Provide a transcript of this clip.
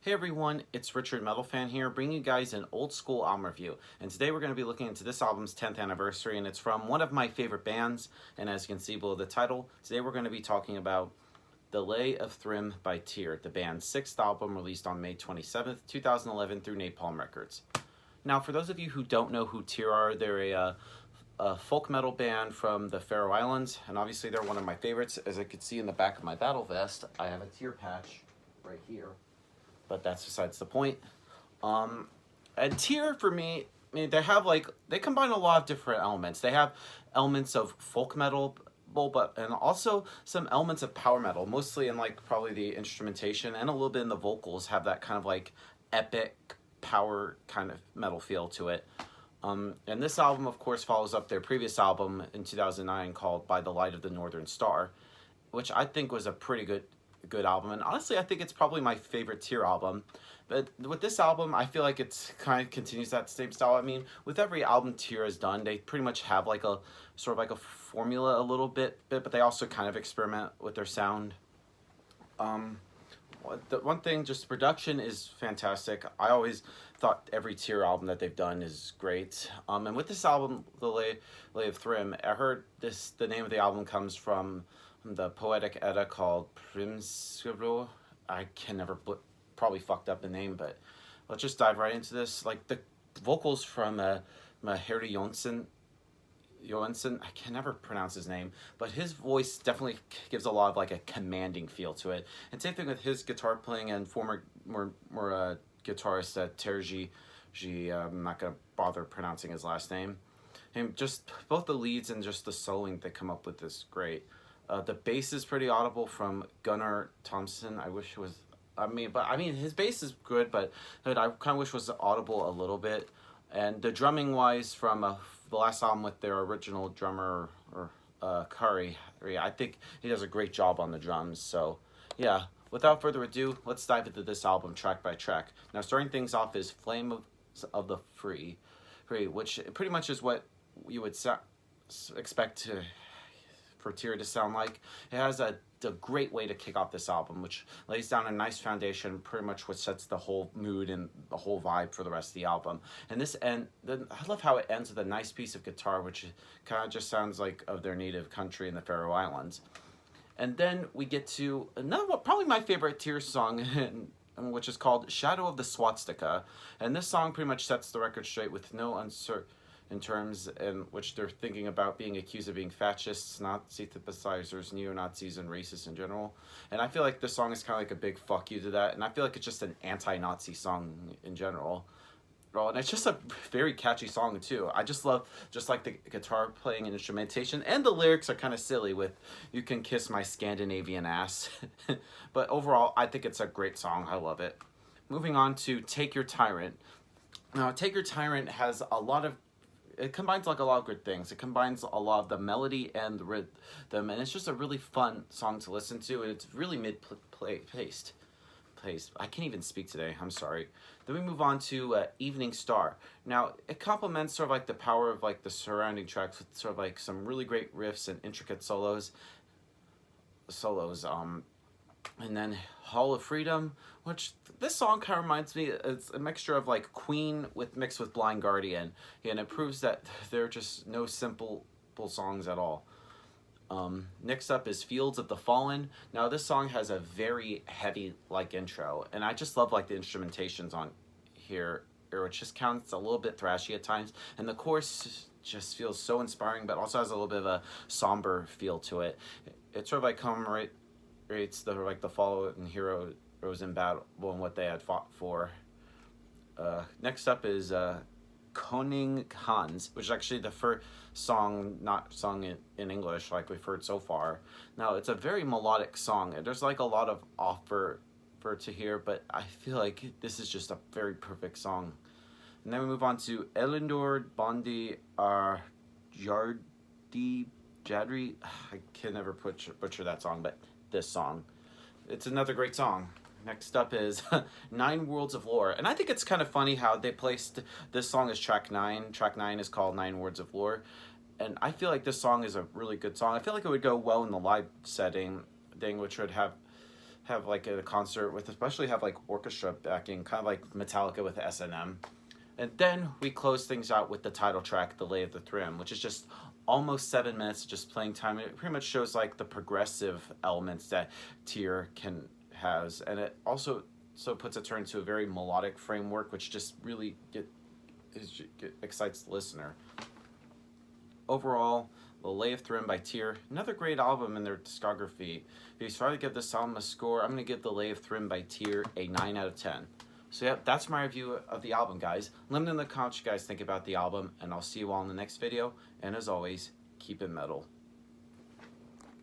Hey everyone, it's Richard Metal Fan here, bringing you guys an old school album review. And today we're going to be looking into this album's 10th anniversary, and it's from one of my favorite bands. And as you can see below the title, today we're going to be talking about The Lay of Thrym by Tyrant, the band's 6th album released on May 27th, 2011 through Napalm Records. Now, for those of you who don't know who Tyrant are, they're a folk metal band from the Faroe Islands, and obviously they're one of my favorites. As I could see in the back of my battle vest, I have a tear patch right here. But that's besides the point. And Tyr, for me, I mean, they combine a lot of different elements. They have elements of folk metal, and also some elements of power metal, mostly in like probably the instrumentation and a little bit in the vocals have that kind of like epic power kind of metal feel to it. And this album, of course, follows up their previous album in 2009 called By the Light of the Northern Star, which I think was a pretty good album, and honestly I think it's probably my favorite Tyr album. But with this album, I feel like it's kind of continues that same style. I mean, with every album Tyr has done, they pretty much have like a sort of like a formula a little bit, but they also kind of experiment with their sound. The one thing, just production is fantastic. I always thought every Tyr album that they've done is great. And with this album, The Lay of Thrym, I heard the name of the album comes from the poetic Edda called Primskro. I can never probably fucked up the name, but let's just dive right into this. Like the vocals from Harry Jonsson, I can never pronounce his name, but his voice definitely gives a lot of like a commanding feel to it. And same thing with his guitar playing and former guitarist Terji. I'm not gonna bother pronouncing his last name. And just both the leads and just the soloing they come up with is great. The bass is pretty audible from Gunnar Thompson. I wish it was. I mean, his bass is good, but I kind of wish it was audible a little bit. And the drumming wise, from the last album with their original drummer Curry, I think he does a great job on the drums. So, yeah. Without further ado, let's dive into this album track by track. Now, starting things off is "Flame of the Free," which pretty much is what you would expect for Tyr to sound like. It has a great way to kick off this album, which lays down a nice foundation, pretty much what sets the whole mood and the whole vibe for the rest of the album. And I love how it ends with a nice piece of guitar, which kind of just sounds like of their native country in the Faroe Islands. And then we get to probably my favorite Tyr song, which is called Shadow of the Swastika. And this song pretty much sets the record straight with no uncertain in terms in which they're thinking about being accused of being fascists, Nazi sympathizers, neo-Nazis, and racists in general. And I feel like this song is kind of like a big fuck you to that, and I feel like it's just an anti-Nazi song in general. Well, and it's just a very catchy song too. I just love like the guitar playing and instrumentation, and the lyrics are kind of silly with "You can kiss my Scandinavian ass." But overall, I think it's a great song. I love it. Moving on to "Take Your Tyrant." Now, "Take Your Tyrant" has it combines like a lot of good things. It combines a lot of the melody and the rhythm, and it's just a really fun song to listen to, and it's really mid-paced. I can't even speak today, I'm sorry. Then we move on to Evening Star. Now, it complements sort of like the power of like the surrounding tracks with sort of like some really great riffs and intricate solos. And then Hall of Freedom, which this song kind of reminds me, it's a mixture of like Queen mixed with Blind Guardian, and it proves that they're just no simple songs at all. Next up is Fields of the Fallen. Now this song has a very heavy like intro, and I just love like the instrumentations on here, which just counts a little bit thrashy at times, and the chorus just feels so inspiring, but also has a little bit of a somber feel to it. It sort of like commemorates the fallen heroes in battle and what they had fought for. Next up is Koning Hans, which is actually the first song not sung in English like we've heard so far. Now, it's a very melodic song, and there's like a lot of offer for it to hear, but I feel like this is just a very perfect song. And then we move on to Elendor Bondi Jadri. I can never butcher that song, but this song. It's another great song. Next up is Nine Worlds of Lore. And I think it's kind of funny how they placed this song as track 9. Track 9 is called Nine Worlds of Lore. And I feel like this song is a really good song. I feel like it would go well in the live setting, which would have have like a concert with, especially have like orchestra backing, kind of like Metallica with S&M. And then we close things out with the title track, The Lay of the Thrym, which is just almost 7 minutes of just playing time. It pretty much shows like the progressive elements that Tyr can has, and it also puts a turn to a very melodic framework, which just really excites the listener. Overall, The Lay of Thrym by Tyr, another great album in their discography. If you try to give this album a score, I'm going to give The Lay of Thrym by Tyr a 9 out of 10. So yeah, that's my review of the album, guys. Let me know in the comments what you guys think about the album, and I'll see you all in the next video. And as always, keep it metal.